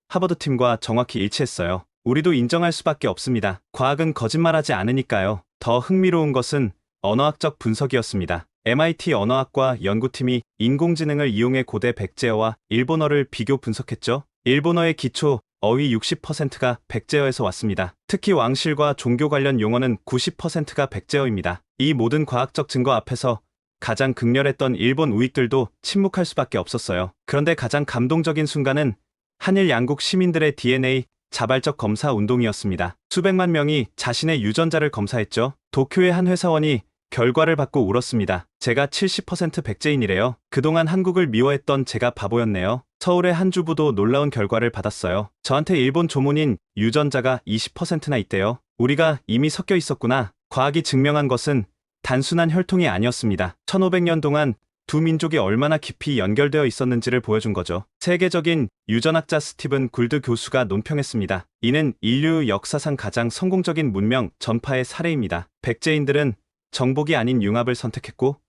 하버드팀과 정확히 일치했어요. 우리도 인정할 수밖에 없습니다. 과학은 거짓말하지 않으니까요. 더 흥미로운 것은 언어학적 분석이었습니다. MIT 언어학과 연구팀이 인공지능을 이용해 고대 백제어와 일본어를 비교 분석했죠. 일본어의 기초 어휘 60%가 백제어에서 왔습니다. 특히 왕실과 종교 관련 용어는 90%가 백제어입니다. 이 모든 과학적 증거 앞에서 가장 극렬했던 일본 우익들도 침묵할 수밖에 없었어요. 그런데 가장 감동적인 순간은 한일 양국 시민들의 DNA 자발적 검사 운동이었습니다. 수백만 명이 자신의 유전자를 검사했죠. 도쿄의 한 회사원이 결과를 받고 울었습니다. 제가 70% 백제인이래요. 그동안 한국을 미워했던 제가 바보였네요. 서울의 한 주부도 놀라운 결과를 받았어요. 저한테 일본 조문인 유전자가 20%나 있대요. 우리가 이미 섞여 있었구나. 과학이 증명한 것은 단순한 혈통이 아니었습니다. 1500년 동안 두 민족이 얼마나 깊이 연결되어 있었는지를 보여준 거죠. 세계적인 유전학자 스티븐 굴드 교수가 논평했습니다. 이는 인류 역사상 가장 성공적인 문명 전파의 사례입니다. 백제인들은 정복이 아닌 융합을 선택했고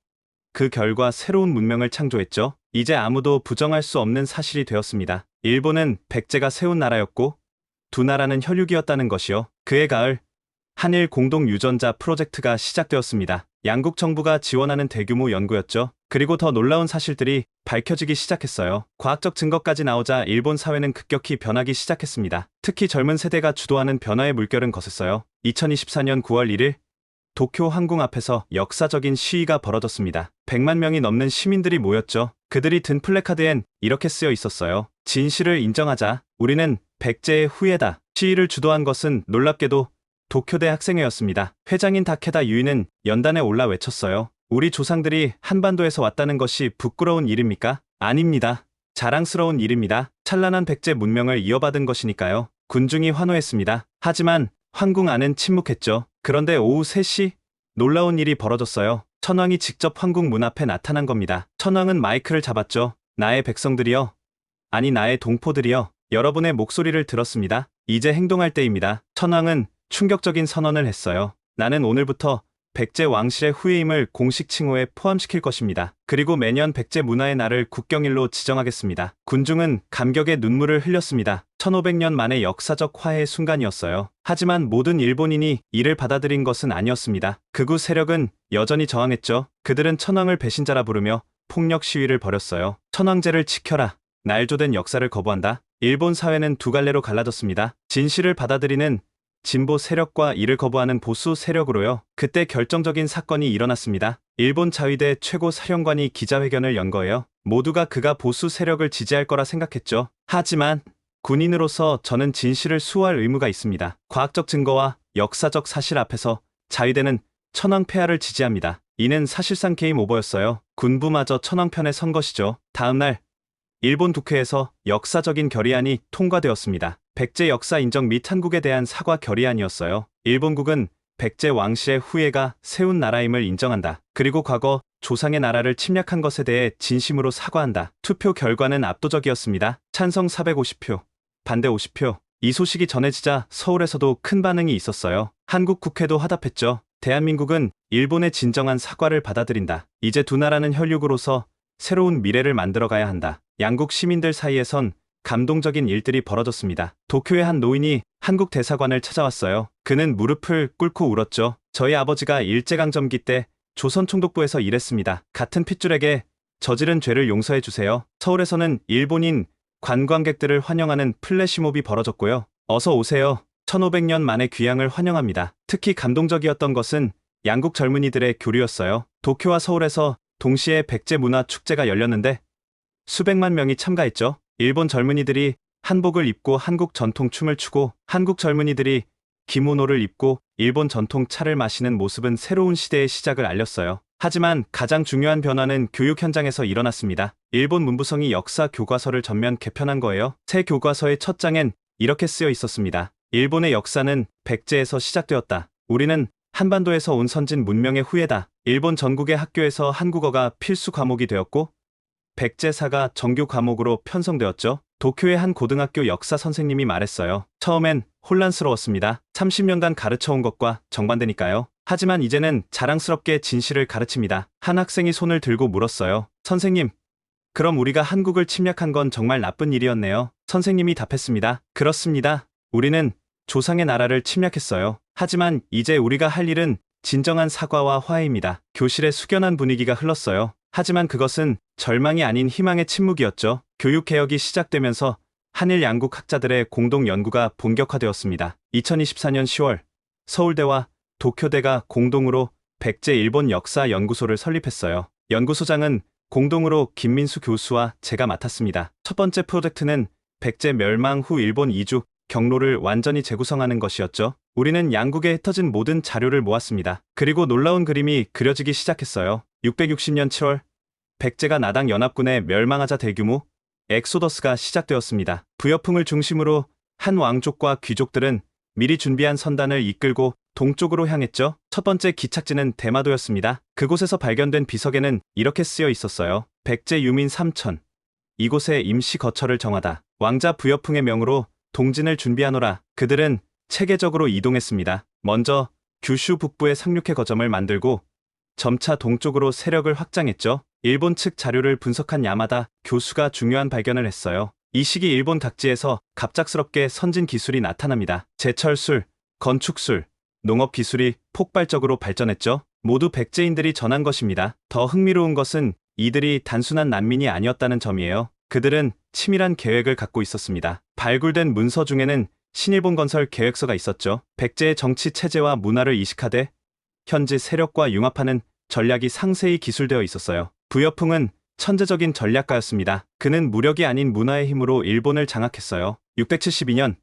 그 결과 새로운 문명을 창조했죠. 이제 아무도 부정할 수 없는 사실이 되었습니다. 일본은 백제가 세운 나라였고 두 나라는 혈육이었다는 것이요. 그해 가을 한일 공동 유전자 프로젝트가 시작되었습니다. 양국 정부가 지원하는 대규모 연구였죠. 그리고 더 놀라운 사실들이 밝혀지기 시작했어요. 과학적 증거까지 나오자 일본 사회는 급격히 변하기 시작했습니다. 특히 젊은 세대가 주도하는 변화의 물결은 거셌어요. 2024년 9월 1일 도쿄 항공 앞에서 역사적인 시위가 벌어졌습니다. 100만 명이 넘는 시민들이 모였죠. 그들이 든 플래카드엔 이렇게 쓰여 있었어요. 진실을 인정하자. 우리는 백제의 후예다. 시위를 주도한 것은 놀랍게도 도쿄대 학생회였습니다. 회장인 다케다 유이는 연단에 올라 외쳤어요. 우리 조상들이 한반도에서 왔다는 것이 부끄러운 일입니까? 아닙니다. 자랑스러운 일입니다. 찬란한 백제 문명을 이어받은 것이니까요. 군중이 환호했습니다. 하지만 황궁 안은 침묵했죠. 그런데 오후 3시 놀라운 일이 벌어졌어요. 천왕이 직접 황궁 문 앞에 나타난 겁니다. 천왕은 마이크를 잡았죠. 나의 백성들이여, 아니 나의 동포들이여, 여러분의 목소리를 들었습니다. 이제 행동할 때입니다. 천왕은 충격적인 선언을 했어요. 나는 오늘부터 백제 왕실의 후예임을 공식 칭호에 포함시킬 것입니다. 그리고 매년 백제 문화의 날을 국경일로 지정하겠습니다. 군중은 감격의 눈물을 흘렸습니다. 1500년 만의 역사적 화해의 순간이었어요. 하지만 모든 일본인이 이를 받아들인 것은 아니었습니다. 극우 세력은 여전히 저항했죠. 그들은 천황을 배신자라 부르며 폭력 시위를 벌였어요. 천황제를 지켜라. 날조된 역사를 거부한다. 일본 사회는 두 갈래로 갈라졌습니다. 진실을 받아들이는 진보 세력과 이를 거부하는 보수 세력으로요. 그때 결정적인 사건이 일어났습니다. 일본 자위대 최고 사령관이 기자회견을 연 거예요. 모두가 그가 보수 세력을 지지할 거라 생각했죠. 하지만 군인으로서 저는 진실을 수호할 의무가 있습니다. 과학적 증거와 역사적 사실 앞에서 자위대는 천황 폐하를 지지합니다. 이는 사실상 게임 오버였어요. 군부마저 천황 편에 선 것이죠. 다음 날 일본 국회에서 역사적인 결의안이 통과되었습니다. 백제 역사 인정 및 한국에 대한 사과 결의안이었어요. 일본국은 백제 왕실의 후예가 세운 나라임을 인정한다. 그리고 과거 조상의 나라를 침략한 것에 대해 진심으로 사과한다. 투표 결과는 압도적이었습니다. 찬성 450표, 반대 50표. 이 소식이 전해지자 서울에서도 큰 반응이 있었어요. 한국 국회도 화답했죠. 대한민국은 일본의 진정한 사과를 받아들인다. 이제 두 나라는 혈육으로서 새로운 미래를 만들어가야 한다. 양국 시민들 사이에선 감동적인 일들이 벌어졌습니다. 도쿄의 한 노인이 한국 대사관을 찾아왔어요. 그는 무릎을 꿇고 울었죠. 저희 아버지가 일제강점기 때 조선총독부에서 일했습니다. 같은 핏줄에게 저지른 죄를 용서해 주세요. 서울에서는 일본인 관광객들을 환영하는 플래시몹이 벌어졌고요. 어서 오세요. 1500년 만의 귀향을 환영합니다. 특히 감동적이었던 것은 양국 젊은이들의 교류였어요. 도쿄와 서울에서 동시에 백제 문화 축제가 열렸는데 수백만 명이 참가했죠. 일본 젊은이들이 한복을 입고 한국 전통 춤을 추고 한국 젊은이들이 기모노를 입고 일본 전통 차를 마시는 모습은 새로운 시대의 시작을 알렸어요. 하지만 가장 중요한 변화는 교육 현장에서 일어났습니다. 일본 문부성이 역사 교과서를 전면 개편한 거예요. 새 교과서의 첫 장엔 이렇게 쓰여 있었습니다. 일본의 역사는 백제에서 시작되었다. 우리는 한반도에서 온 선진 문명의 후예다. 일본 전국의 학교에서 한국어가 필수 과목이 되었고 백제사가 정규 과목으로 편성되었죠. 도쿄의 한 고등학교 역사 선생님이 말했어요. 처음엔 혼란스러웠습니다. 30년간 가르쳐온 것과 정반대니까요. 하지만 이제는 자랑스럽게 진실을 가르칩니다. 한 학생이 손을 들고 물었어요. 선생님, 그럼 우리가 한국을 침략한 건 정말 나쁜 일이었네요. 선생님이 답했습니다. 그렇습니다. 우리는 조상의 나라를 침략했어요. 하지만 이제 우리가 할 일은 진정한 사과와 화해입니다. 교실에 숙연한 분위기가 흘렀어요. 하지만 그것은 절망이 아닌 희망의 침묵이었죠. 교육개혁이 시작되면서 한일 양국 학자들의 공동 연구가 본격화되었습니다. 2024년 10월 서울대와 도쿄대가 공동으로 백제 일본 역사 연구소를 설립했어요. 연구소장은 공동으로 김민수 교수와 제가 맡았습니다. 첫 번째 프로젝트는 백제 멸망 후 일본 이주 경로를 완전히 재구성하는 것이었죠. 우리는 양국에 흩어진 모든 자료를 모았습니다. 그리고 놀라운 그림이 그려지기 시작했어요. 660년 7월 백제가 나당 연합군에 멸망하자 대규모 엑소더스가 시작되었습니다. 부여풍을 중심으로 한 왕족과 귀족들은 미리 준비한 선단을 이끌고 동쪽으로 향했죠. 첫 번째 기착지는 대마도였습니다. 그곳에서 발견된 비석에는 이렇게 쓰여 있었어요. 백제 유민 3천. 이곳에 임시 거처를 정하다. 왕자 부여풍의 명으로 동진을 준비하노라. 그들은 체계적으로 이동했습니다. 먼저 규슈 북부에 상륙해 거점을 만들고 점차 동쪽으로 세력을 확장했죠. 일본 측 자료를 분석한 야마다 교수가 중요한 발견을 했어요. 이 시기 일본 각지에서 갑작스럽게 선진 기술이 나타납니다. 제철술, 건축술, 농업 기술이 폭발적으로 발전했죠. 모두 백제인들이 전한 것입니다. 더 흥미로운 것은 이들이 단순한 난민이 아니었다는 점이에요. 그들은 치밀한 계획을 갖고 있었습니다. 발굴된 문서 중에는 신일본 건설 계획서가 있었죠. 백제의 정치 체제와 문화를 이식하되 현지 세력과 융합하는 전략이 상세히 기술되어 있었어요. 부여풍은 천재적인 전략가였습니다. 그는 무력이 아닌 문화의 힘으로 일본을 장악했어요. 672년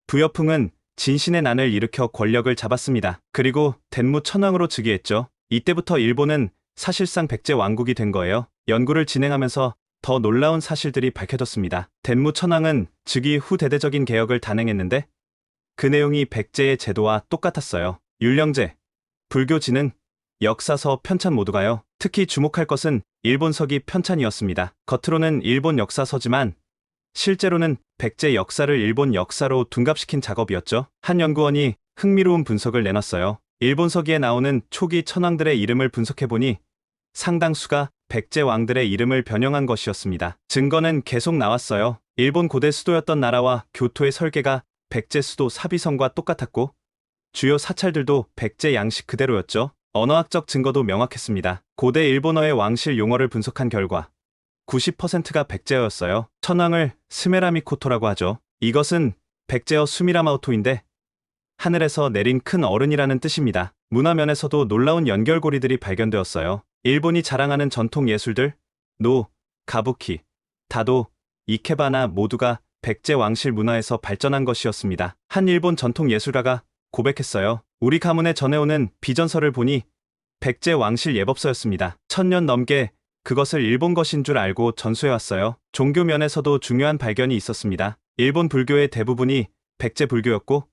부여풍은 진신의 난을 일으켜 권력을 잡았습니다. 그리고 덴무 천황으로 즉위했죠. 이때부터 일본은 사실상 백제 왕국이 된 거예요. 연구를 진행하면서 더 놀라운 사실들이 밝혀졌습니다. 덴무 천황은 즉위 후 대대적인 개혁을 단행했는데 그 내용이 백제의 제도와 똑같았어요. 율령제, 불교지능, 역사서 편찬 모두가요. 특히 주목할 것은 일본서기 편찬이었습니다. 겉으로는 일본 역사서지만 실제로는 백제 역사를 일본 역사로 둔갑시킨 작업이었죠. 한 연구원이 흥미로운 분석을 내놨어요. 일본서기에 나오는 초기 천왕들의 이름을 분석해보니 상당수가 백제 왕들의 이름을 변형한 것이었습니다. 증거는 계속 나왔어요. 일본 고대 수도였던 나라와 교토의 설계가 백제 수도 사비성과 똑같았고 주요 사찰들도 백제 양식 그대로였죠. 언어학적 증거도 명확했습니다. 고대 일본어의 왕실 용어를 분석한 결과 90%가 백제어였어요. 천왕을 스메라미코토라고 하죠. 이것은 백제어 수미라마오토인데 하늘에서 내린 큰 어른이라는 뜻입니다. 문화면에서도 놀라운 연결고리들이 발견되었어요. 일본이 자랑하는 전통 예술들, 노, 가부키, 다도, 이케바나 모두가 백제 왕실 문화에서 발전한 것이었습니다. 한 일본 전통 예술가가 고백했어요. 우리 가문에 전해오는 비전서를 보니 백제 왕실 예법서였습니다. 1000년 넘게 그것을 일본 것인 줄 알고 전수해왔어요. 종교 면에서도 중요한 발견이 있었습니다. 일본 불교의 대부분이 백제 불교였고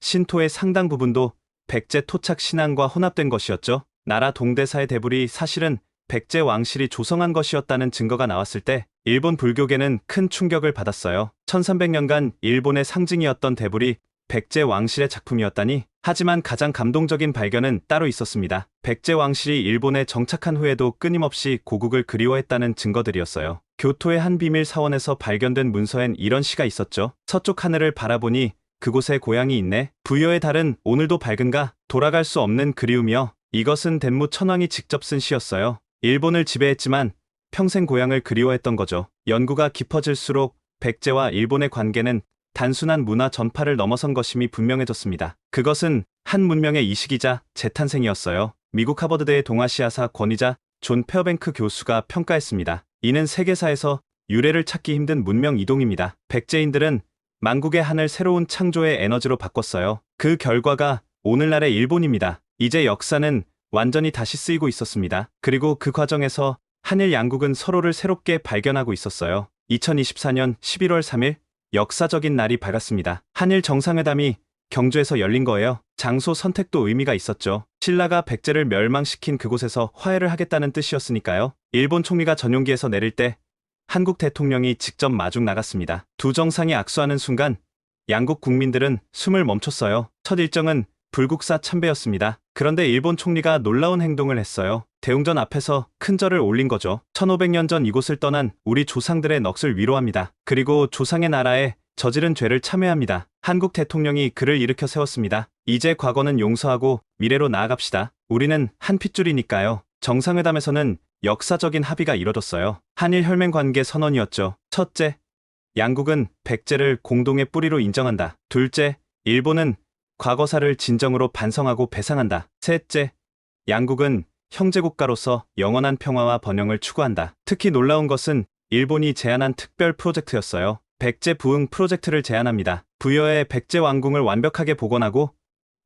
신토의 상당 부분도 백제 토착 신앙과 혼합된 것이었죠. 나라 동대사의 대불이 사실은 백제 왕실이 조성한 것이었다는 증거가 나왔을 때 일본 불교계는 큰 충격을 받았어요. 1300년간 일본의 상징이었던 대불이 백제 왕실의 작품이었다니. 하지만 가장 감동적인 발견은 따로 있었습니다. 백제 왕실이 일본에 정착한 후에도 끊임없이 고국을 그리워했다는 증거들이었어요. 교토의 한 비밀 사원에서 발견된 문서엔 이런 시가 있었죠. 서쪽 하늘을 바라보니 그곳에 고향이 있네. 부여의 달은 오늘도 밝은가? 돌아갈 수 없는 그리움이여. 이것은 덴무 천왕이 직접 쓴 시였어요. 일본을 지배했지만 평생 고향을 그리워했던 거죠. 연구가 깊어질수록 백제와 일본의 관계는 단순한 문화 전파를 넘어선 것임이 분명해졌습니다. 그것은 한 문명의 이식이자 재탄생이었어요. 미국 하버드대의 동아시아사 권위자 존 페어뱅크 교수가 평가했습니다. 이는 세계사에서 유례를 찾기 힘든 문명 이동입니다. 백제인들은 만국의 한을 새로운 창조의 에너지로 바꿨어요. 그 결과가 오늘날의 일본입니다. 이제 역사는 완전히 다시 쓰이고 있었습니다. 그리고 그 과정에서 한일 양국은 서로를 새롭게 발견하고 있었어요. 2024년 11월 3일 역사적인 날이 밝았습니다. 한일 정상회담이 경주에서 열린 거예요. 장소 선택도 의미가 있었죠. 신라가 백제를 멸망시킨 그곳에서 화해를 하겠다는 뜻이었으니까요. 일본 총리가 전용기에서 내릴 때 한국 대통령이 직접 마중 나갔습니다. 두 정상이 악수하는 순간 양국 국민들은 숨을 멈췄어요. 첫 일정은 불국사 참배였습니다. 그런데 일본 총리가 놀라운 행동을 했어요. 대웅전 앞에서 큰 절을 올린 거죠. 1500년 전 이곳을 떠난 우리 조상들의 넋을 위로합니다. 그리고 조상의 나라에 저지른 죄를 참회합니다. 한국 대통령이 글을 일으켜 세웠습니다. 이제 과거는 용서하고 미래로 나아갑시다. 우리는 한 핏줄이니까요. 정상회담에서는 역사적인 합의가 이뤄졌어요. 한일 혈맹 관계 선언이었죠. 첫째, 양국은 백제를 공동의 뿌리로 인정한다. 둘째, 일본은 과거사를 진정으로 반성하고 배상한다. 셋째, 양국은 형제국가로서 영원한 평화와 번영을 추구한다. 특히 놀라운 것은 일본이 제안한 특별 프로젝트였어요. 백제 부흥 프로젝트를 제안합니다. 부여의 백제 왕궁을 완벽하게 복원하고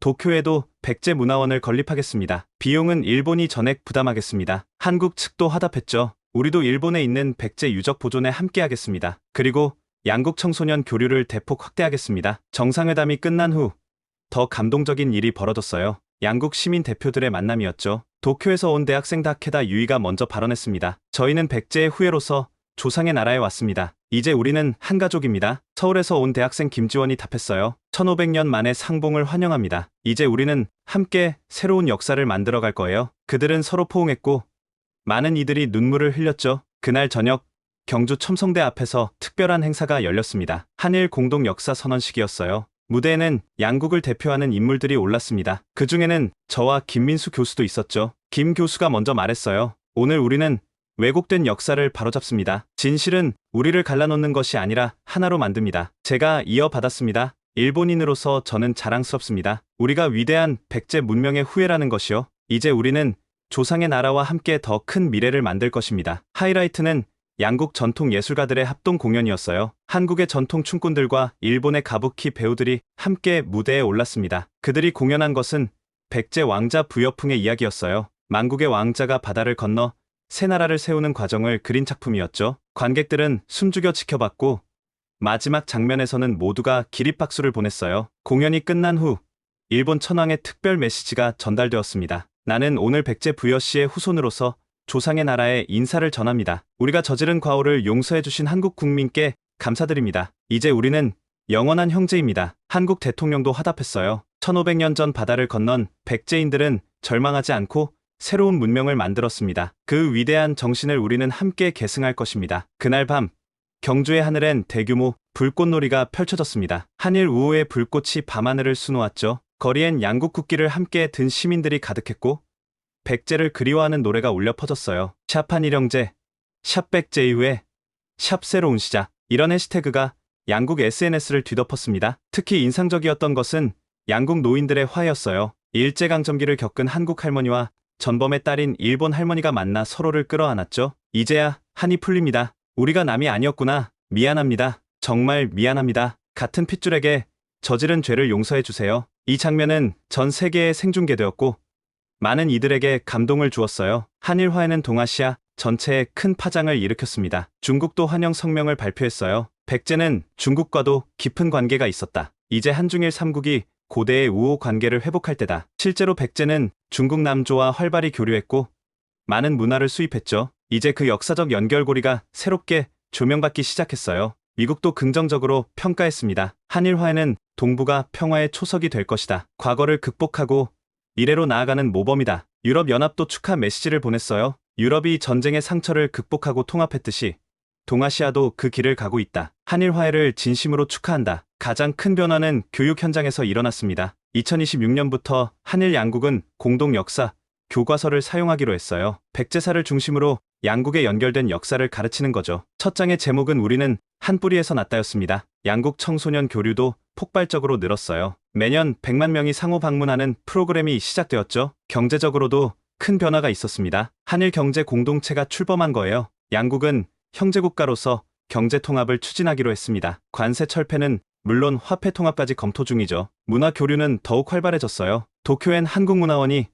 도쿄에도 백제 문화원을 건립하겠습니다. 비용은 일본이 전액 부담하겠습니다. 한국 측도 화답했죠. 우리도 일본에 있는 백제 유적 보존에 함께하겠습니다. 그리고 양국 청소년 교류를 대폭 확대하겠습니다. 정상회담이 끝난 후 더 감동적인 일이 벌어졌어요. 양국 시민 대표들의 만남이었죠. 도쿄에서 온 대학생 다케다 유이가 먼저 발언했습니다. 저희는 백제의 후예로서 조상의 나라에 왔습니다. 이제 우리는 한 가족입니다. 서울에서 온 대학생 김지원이 답했어요. 1500년 만에 상봉을 환영합니다. 이제 우리는 함께 새로운 역사를 만들어갈 거예요. 그들은 서로 포옹했고 많은 이들이 눈물을 흘렸죠. 그날 저녁 경주 첨성대 앞에서 특별한 행사가 열렸습니다. 한일 공동 역사 선언식이었어요. 무대에는 양국을 대표하는 인물들이 올랐습니다. 그 중에는 저와 김민수 교수도 있었죠. 김 교수가 먼저 말했어요. 오늘 우리는 왜곡된 역사를 바로잡습니다. 진실은 우리를 갈라놓는 것이 아니라 하나로 만듭니다. 제가 이어받았습니다. 일본인으로서 저는 자랑스럽습니다. 우리가 위대한 백제 문명의 후예라는 것이요. 이제 우리는 조상의 나라와 함께 더 큰 미래를 만들 것입니다. 하이라이트는 양국 전통 예술가들의 합동 공연이었어요. 한국의 전통 춤꾼들과 일본의 가부키 배우들이 함께 무대에 올랐습니다. 그들이 공연한 것은 백제 왕자 부여풍의 이야기였어요. 만국의 왕자가 바다를 건너 새 나라를 세우는 과정을 그린 작품이었죠. 관객들은 숨죽여 지켜봤고 마지막 장면에서는 모두가 기립박수를 보냈어요. 공연이 끝난 후 일본 천황의 특별 메시지가 전달되었습니다. 나는 오늘 백제 부여씨의 후손으로서 조상의 나라에 인사를 전합니다. 우리가 저지른 과오를 용서해주신 한국 국민께 감사드립니다. 이제 우리는 영원한 형제입니다. 한국 대통령도 화답했어요. 1500년 전 바다를 건넌 백제인들은 절망하지 않고 새로운 문명을 만들었습니다. 그 위대한 정신을 우리는 함께 계승할 것입니다. 그날 밤 경주의 하늘엔 대규모 불꽃놀이가 펼쳐졌습니다. 한일 우호의 불꽃이 밤하늘을 수놓았죠. 거리엔 양국 국기를 함께 든 시민들이 가득했고 백제를 그리워하는 노래가 울려 퍼졌어요. 샵 한일형제, 샵 백제 이후에 샵 새로운 시작. 이런 해시태그가 양국 SNS를 뒤덮었습니다. 특히 인상적이었던 것은 양국 노인들의 화해였어요. 일제강점기를 겪은 한국 할머니와 전범의 딸인 일본 할머니가 만나 서로를 끌어안았죠. 이제야 한이 풀립니다. 우리가 남이 아니었구나. 미안합니다. 정말 미안합니다. 같은 핏줄에게 저지른 죄를 용서해주세요. 이 장면은 전 세계에 생중계되었고 많은 이들에게 감동을 주었어요. 한일 화해는 동아시아 전체에 큰 파장을 일으켰습니다. 중국도 환영 성명을 발표했어요. 백제는 중국과도 깊은 관계가 있었다. 이제 한중일 3국이 고대의 우호 관계를 회복할 때다. 실제로 백제는 중국 남조와 활발히 교류했고 많은 문화를 수입했죠. 이제 그 역사적 연결고리가 새롭게 조명받기 시작했어요. 미국도 긍정적으로 평가했습니다. 한일 화해는 동북아 평화의 초석이 될 것이다. 과거를 극복하고 미래로 나아가는 모범이다. 유럽연합도 축하 메시지를 보냈어요. 유럽이 전쟁의 상처를 극복하고 통합했듯이 동아시아도 그 길을 가고 있다. 한일 화해를 진심으로 축하한다. 가장 큰 변화는 교육 현장에서 일어났습니다. 2026년부터 한일 양국은 공동 역사 교과서를 사용하기로 했어요. 백제사를 중심으로 양국에 연결된 역사를 가르치는 거죠. 첫 장의 제목은 우리는 한 뿌리에서 났다였습니다. 양국 청소년 교류도 폭발적으로 늘었어요. 매년 100만 명이 상호 방문하는 프로그램이 시작되었죠. 경제적으로도 큰 변화가 있었습니다. 한일 경제 공동체가 출범한 거예요. 양국은 형제국가로서 경제 통합을 추진하기로 했습니다. 관세 철폐는 물론 화폐 통합까지 검토 중이죠. 문화 교류는 더욱 활발해졌어요. 도쿄엔 한국문화원이,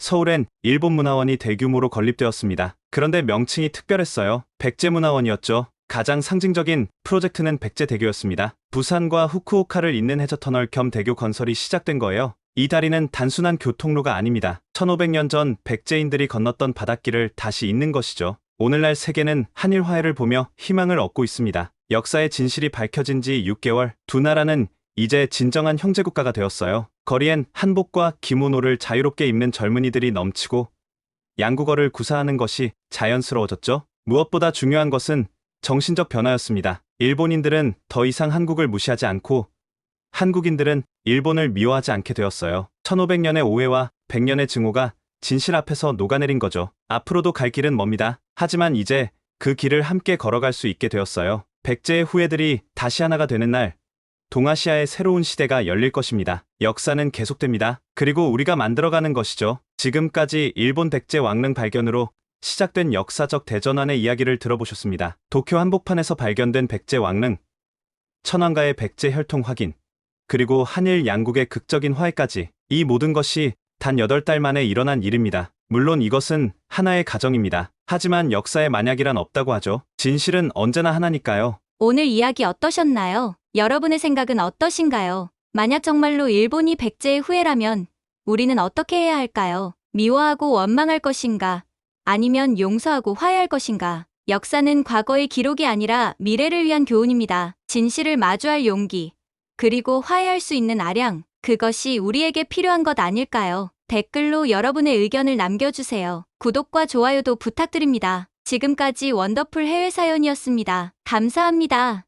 서울엔 일본문화원이 대규모로 건립되었습니다. 그런데 명칭이 특별했어요. 백제문화원이었죠. 가장 상징적인 프로젝트는 백제대교였습니다. 부산과 후쿠오카를 잇는 해저터널 겸 대교 건설이 시작된 거예요. 이 다리는 단순한 교통로가 아닙니다. 1500년 전 백제인들이 건넜던 바닷길을 다시 잇는 것이죠. 오늘날 세계는 한일 화해를 보며 희망을 얻고 있습니다. 역사의 진실이 밝혀진 지 6개월, 두 나라는 이제 진정한 형제국가가 되었어요. 거리엔 한복과 기모노를 자유롭게 입는 젊은이들이 넘치고 양국어를 구사하는 것이 자연스러워졌죠. 무엇보다 중요한 것은 정신적 변화였습니다. 일본인들은 더 이상 한국을 무시하지 않고 한국인들은 일본을 미워하지 않게 되었어요. 1500년의 오해와 100년의 증오가 진실 앞에서 녹아내린 거죠. 앞으로도 갈 길은 멉니다. 하지만 이제 그 길을 함께 걸어갈 수 있게 되었어요. 백제의 후예들이 다시 하나가 되는 날, 동아시아의 새로운 시대가 열릴 것입니다. 역사는 계속됩니다. 그리고 우리가 만들어가는 것이죠. 지금까지 일본 백제 왕릉 발견으로 시작된 역사적 대전환의 이야기를 들어보셨습니다. 도쿄 한복판에서 발견된 백제 왕릉, 천황가의 백제 혈통 확인, 그리고 한일 양국의 극적인 화해까지, 이 모든 것이 단 8달 만에 일어난 일입니다. 물론 이것은 하나의 가정입니다. 하지만 역사에 만약이란 없다고 하죠. 진실은 언제나 하나니까요. 오늘 이야기 어떠셨나요? 여러분의 생각은 어떠신가요? 만약 정말로 일본이 백제의 후예라면 우리는 어떻게 해야 할까요? 미워하고 원망할 것인가? 아니면 용서하고 화해할 것인가? 역사는 과거의 기록이 아니라 미래를 위한 교훈입니다. 진실을 마주할 용기, 그리고 화해할 수 있는 아량, 그것이 우리에게 필요한 것 아닐까요? 댓글로 여러분의 의견을 남겨주세요. 구독과 좋아요도 부탁드립니다. 지금까지 원더풀 해외사연이었습니다. 감사합니다.